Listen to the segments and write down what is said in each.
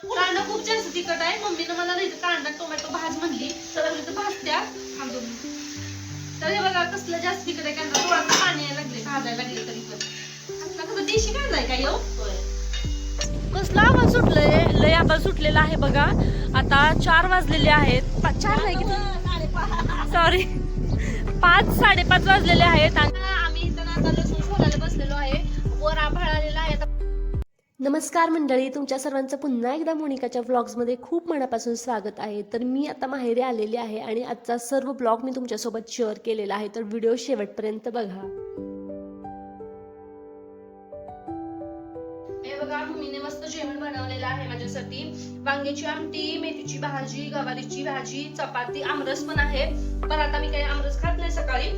कांदा खूप जास्त तिखट आहे. मम्मीनं मला नाही कांदा टोमॅटो भाज म्हणली तर भाजत्या थांबून. तर हे बघा कसलं जास्त तिखट आहे कांदा. थोडं पाणी यायला लागले भाजायला लागले तरी पण आता कसं देशी कांदा आहे का येऊ. कसला आवाज सुटलंय. लय आवाज सुटलेला आहे बघा. आता 4 वाजलेले आहेत. 4 नाही किती सॉरी 5 साडेपाच वाजलेले आहेत आणि आम्ही इथं आता लसूण सोलायला बसलेलो आहे. वर आभाळ आलेला आहे. नमस्कार मंडळी, तुमच्या सर्वांचं पुन्हा एकदा मोनिकाच्या व्लॉग्समध्ये खूप मनापासून स्वागत आहे. तर मी आता माहेरी आलेली आहे आणि आजचा सर्व ब्लॉग मी तुमच्यासोबत शेअर केलेला आहे. तर व्हिडिओ शेवटपर्यंत बघा. हे बघा मम्मीने मस्त जेवण बनवलेलं आहे माझ्यासाठी. वांग्याची आमटी, मेथीची भाजी, गवारीची भाजी, चपाती, आमरस पण आहे. पण आता मी काही आमरस खात नाही सकाळी.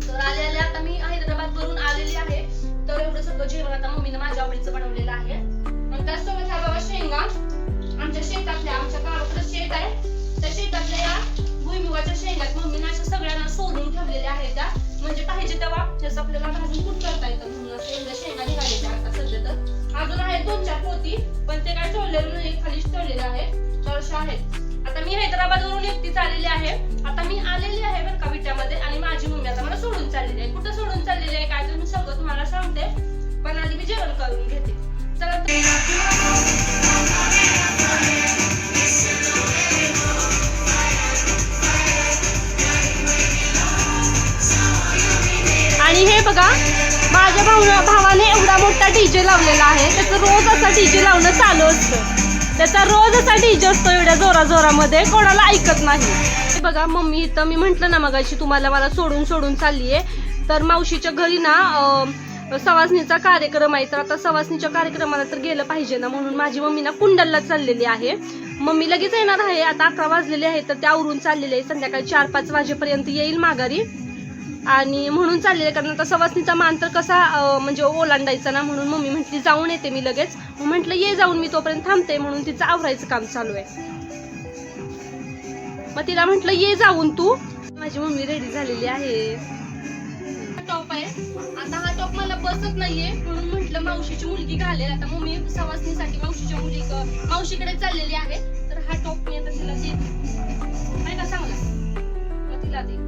तर आले आता मी हैदराबाद वरून आलेली आहे. तर एवढं सगळं जेवण आता मम्मीने माझ्या आवडीचं बनवलेलं आहे. आणि त्याचसोबत ह्या बघा शेंगा आमच्या शेतातल्या, आमच्या गावाकडे शेत आहे त्या शेतातल्या या भुईमुगाच्या शेंगात मम्मीने अशा सगळ्यांना सोडून ठेवलेल्या आहेत. त्या म्हणजे पाहिजे तेव्हा त्याचं आपल्याला भाजून कुठ करता येतं म्हणून असं एवढ्या शेंगा निघालेल्या आता सध्या. तर अजून आहे 2-4 पोती पण ते काय ठेवलेलं नाही, खालीच ठेवलेलं आहे. चरशा आहेत. आता मी हैदराबाद वरून एकटीच आलेली आहे. आता मी आलेली आहे बरं का विट्यामध्ये आणि माझी मम्मी आता मला सोडून चाललेली आहे. कुठं सोडून चाललेली आहे काय तर मी सगळं तुम्हाला सांगते. पण आधी मी जेवण करून घेते. चला आणि हे बघा माझ्या भावाने एवढा मोठा डीजे लावलेला आहे. त्याचं रोज असा डीजे लावणं चालू असतं. त्याचा रोज असा डीजे असतो एवढ्या जोरामध्ये, कोणाला ऐकत नाही. हे बघा मम्मी इथं मी म्हंटल ना मगाशी तुम्हाला मला सोडून चाललीये. तर मावशीच्या घरी ना सवासणीचा कार्यक्रम आहे. तर आता सवासणीच्या कार्यक्रमाला तर गेलं पाहिजे ना म्हणून माझी मम्मी ना कुंडलला चाललेली आहे. मम्मी लगेच येणार आहे. आता 11 वाजलेले आहे तर त्या आवरून चाललेले आहे. संध्याकाळी 4-5 वाजेपर्यंत येईल माघारी आणि म्हणून चाललेले. कारण आता सवासणीचा मान तर कसा म्हणजे ओलांडायचा ना म्हणून मम्मी म्हटली जाऊन येते मी लगेच. म्हटलं ये जाऊन, मी तोपर्यंत थांबते म्हणून तिचं आवरायचं काम चालू आहे. मग तिला म्हटलं ये जाऊन तू. माझी मम्मी रेडी झालेली आहे. टॉप आहे. आता हा टॉप मला बसत नाहीये म्हणून म्हटलं मावशीची मुलगी घालेल. आता मम्मी सवासणीसाठी मावशीकडे चाललेली आहे. तर हा टॉप मी आता तिला देते. आहे का चांगला मग तिला दे.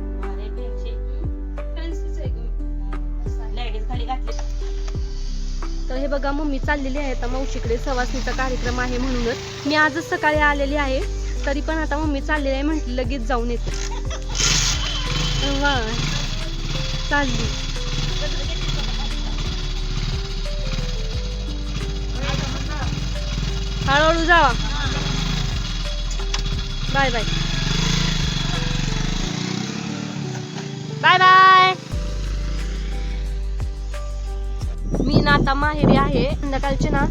तर हे बघा मम्मी चाललेली आहे आता मावशीकडे. सवासणीचा कार्यक्रम आहे म्हणूनच मी आजच सकाळी आलेली आहे. तरी पण आता मम्मी चाललेली आहे म्हटली लगेच जाऊन येते. वा चालली. हळूहळू जावा. Bye bye bye bye. मी ना आता माहेरी आहे. संध्याकाळचे ना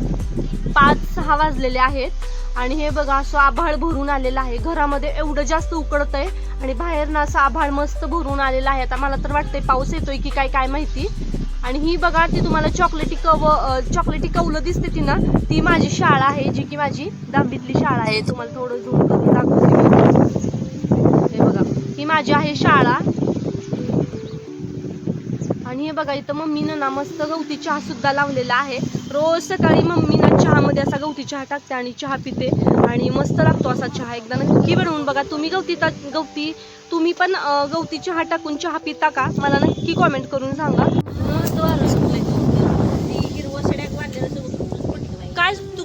5-6 वाजलेले आहेत आणि हे बघा असं आभाळ भरून आलेलं आहे. घरामध्ये एवढं जास्त उकडत आहे आणि बाहेर ना असं आभाळ मस्त भरून आलेलं आहे. आता मला तर वाटतंय पाऊस येतोय की काय माहिती. आणि ही बघा ती तुम्हाला चॉकलेटी कवलं दिसते ती ना, ती माझी शाळा आहे जी की माझी 10वीतली शाळा आहे. तुम्हाला थोडं झूम करून दाखवते. हे बघा ही माझी आहे शाळा. आणि हे बघा इथं मम्मीनं ना मस्त गवती चहा सुद्धा लावलेला आहे. रोज सकाळी मम्मी ना चहामध्ये असा गवती चहा टाकते आणि चहा पिते आणि मस्त लागतो असा चहा. एकदा नक्की बनवून बघा तुम्ही. तुम्ही पण गवती चहा टाकून चहा पिता का मला नक्की कॉमेंट करून सांगा.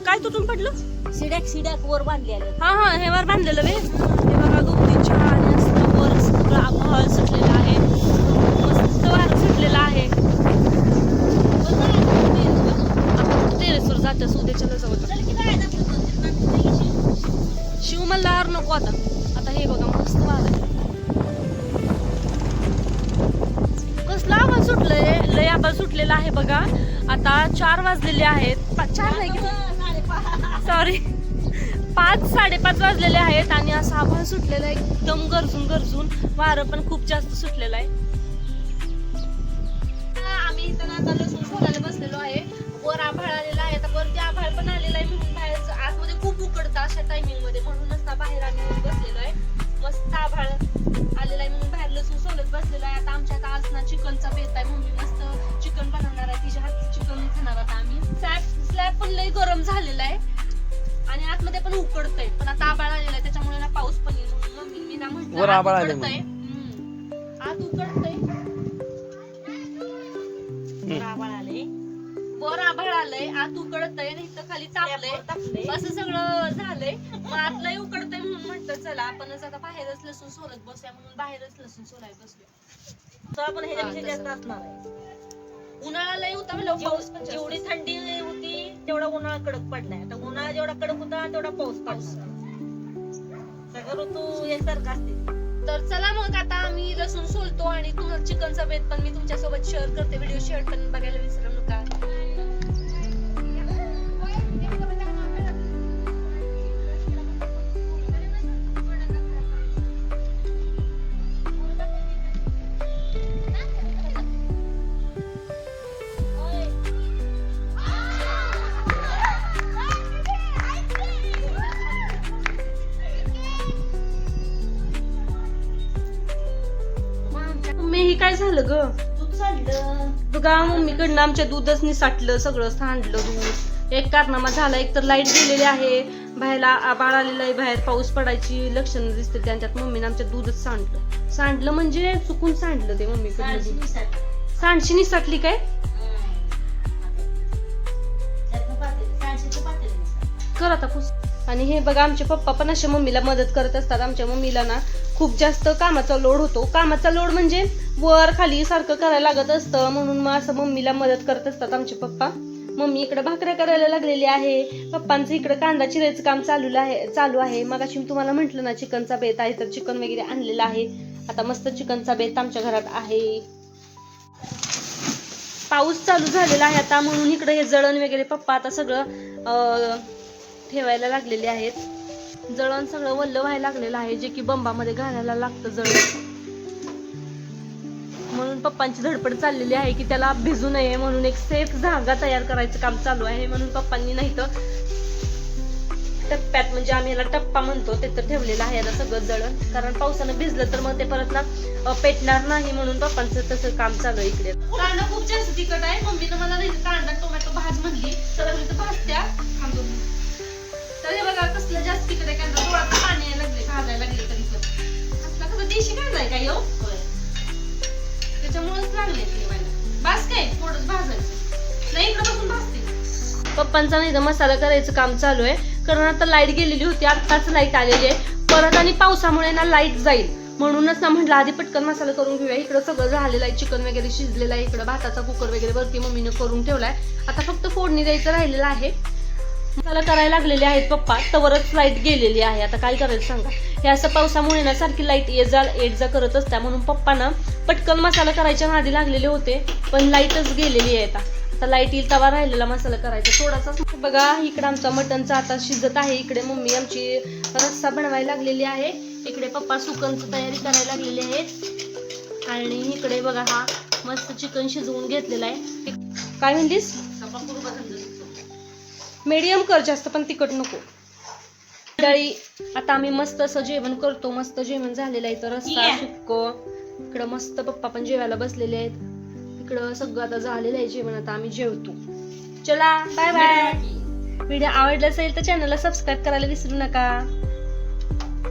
काय तुटून पडलं? शिड्याक वर बांधलेलं. हा हे वर बांधलेलं वे. हे बघा गवती चहा आणि असं वर सगळं आभाळ सुटलेलं आहे. मस्त वारं सुटलेलं आहे. टेरेसवर जाते उद्याच्या जवळ. शिव मला नको आता हे बघा मस्त वारं. कसला आवाज सुटलंय. लय आवाज सुटलेला आहे बघा. आता 4 वाजलेले आहेत. 4 नाही किती सॉरी 5-5:30 वाजलेले आहेत आणि असा आभाळ सुटलेला आहे एकदम गरजून. वारं पण खूप जास्त सुटलेलं आहे. आम्ही इथं आता लसूण सोलायला बसलेलो आहे. वर आभाळ आलेला आहे. आता वरती आभाळ पण आलेला आहे म्हणून बाहेर आतमध्ये खूप उकडतं अशा टायमिंग मध्ये म्हणूनच ना बाहेर आम्ही बसलेलो आहे. मस्त आभाळ आलेला आहे म्हणून बाहेर लसूण सोलत बसलेलो आहे. आता आमच्या आज ना चिकनचा बेत आहे. मम्मी मस्त चिकन बनवणार आहे. तिच्या हातचं चिकन खाणार आता आम्ही. स्लॅब पण लय गरम झालेला आहे. आणि आतमध्ये पण उकडतंय, पण आता आबाळ आलेला आहे त्याच्यामुळे ना पाऊस पण येईल म्हणून मम्मी मी ना म्हटलं वर आत आभाळ आलंय उकडतंय. आत उकडतंय, आभाळ आले वर आभाळ आलंय, आत उकडतंय आणि इथं खाली तापलंय, असं सगळं झालंय. मग आत लय उकडतंय म्हणून म्हटलं चला आपणच आता बाहेरच लसूण सोलत बसूया, म्हणून बाहेरच लसूण सोलायला बसलो. तर आपण ह्याच्यापेक्षा जास्त असणार आहे. उन्हाळा लय होता म्हणलं, पाऊस पण जास्त. जेवढी थंडी होती तेवढा उन्हाळा कडक पडलाय. आता उन्हाळा जेवढा कडक होता तेवढा पाऊस पडला. सगळं ऋतू एकसारखा असते. तर चला मग आता आम्ही लसूण सोलतो आणि तुम्हाला चिकनचा बेत पण मी तुमच्या सोबत शेअर करते. व्हिडिओ शेअर पण बघायला विसरू नका. मम्मी हे काय झालं ग? दूध सांडलं. बघा मम्मीकडनं आमच्या दूधच निसाटलं, सगळं सांडलं दूध. एक कारनामा झाला, एक तर लाईट गेलेली आहे, बाहेर आभाळ आलेलं आहे, बाहेर पाऊस पडायची लक्षणं दिसते त्यांच्यात. मम्मीने आमच्या दूधच सांडलं म्हणजे चुकून सांडलं ते मम्मीकडनं दूध. सांडशी निसाटली काय? कर आता पुस. आणि हे बघा आमचे पप्पा पण अशा मम्मीला मदत करत असतात. आमच्या मम्मीला ना खूप जास्त कामाचा लोड होतो. कामाचा लोड म्हणजे वर खाली सारखं करायला लागत असतं, म्हणून मग असं मम्मीला मदत करत असतात आमचे पप्पा. मम्मी इकडे भाकऱ्या करायला लागलेली आहे, पप्पांचं इकडे कांदा चिरायचं काम चालू आहे. मग अशी तुम्हाला म्हंटल ना चिकनचा बेत आहे, तर चिकन वगैरे आणलेलं आहे. आता मस्त चिकनचा बेत आमच्या घरात आहे. पाऊस चालू झालेला आहे आता, म्हणून इकडे हे जळण वगैरे पप्पा आता सगळं ठेवायला लागलेले आहेत. जळण सगळं वल्ल व्हायला लागलेलं आहे, जे की बंबामध्ये घालायला लागतं जळण. म्हणून पप्पांची धडपड चाललेली आहे की त्याला भिजू नये म्हणून एक सेफ जागा तयार करायचं काम चालू आहे. म्हणून पप्पांनी नाही तर टप्प्यात, म्हणजे आम्ही याला टप्पा म्हणतो, ते तर ठेवलेलं आहे आता सगळं जळण. कारण पावसानं भिजलं तर मग ते परत ना पेटणार नाही, म्हणून पप्पांचं तसं काम चालू आहे इकडे. कांदा खूप जास्त तिखट आहे, मम्मीनं मला नाही कांदा टोमॅटो भाज म्हणली, तर मी भाजत्या थांबतो. तर हे बघा कसलं जास्त तिखट आहे कांदा, डोळ्यात पाणी यायला लागले, भाजायला लागले तरी पण. असला कसं देशी कांदा आहे काय हो, त्याच्यामुळेच लागले ते मला. बास काय थोडंच भाजायचं नाही, इकडे बसून भाजते. पप्पांचा नाही तर मसाला करायचं काम चालू आहे, कारण आता लाईट गेलेली होती, आत्ताच लाईट आलेली आहे परत, आणि पावसामुळे ना लाईट जाईल म्हणूनच ना म्हटलं आधी पटकन मसाला करून घेऊया. इकडं सगळं झालेलं आहे, चिकन वगैरे शिजलेलं आहे, इकडं भाताचा कुकर वगैरे वरती मम्मीने करून ठेवलाय. आता फक्त फोडणी द्यायचं राहिलेलं आहे. मसाला करायला लागलेले आहेत पप्पा, तवरच लाईट गेलेली आहे. आता काय करायचं सांगा, हे असं पावसामुळे ना सारखी लाईट ये जा करत असत्या, म्हणून पप्पा ना पटकन मसाला करायच्या नादी लागलेले होते, पण लाईटच गेलेली आहे. आता लाईट येईल तवा राहिलेला मसाला करायचा थोडासा. बघा इकडे आमचा मटनचा आता शिजत आहे, इकडे मम्मी आमची रस्सा बनवायला लागलेली आहे, इकडे पप्पा सुकनची तयारी करायला लागलेली आहे, आणि इकडे बघा हा मस्त चिकन शिजवून घेतलेला आहे. काय म्हणलीस? मीडियम कर, जास्त पण तिखट नको. डाळी आता आम्ही मस्त असं जेवण करतो, मस्त जेवण झालेलं आहे. तर रस्सा सुक्क, इकडं मस्त पप्पा पण जेवायला बसलेले आहेत, इकडं सगळं आता झालेलं आहे जेवण, आता आम्ही जेवतो. चला बाय बाय. व्हिडिओ आवडला असेल तर चॅनलला सबस्क्राईब करायला विसरू नका.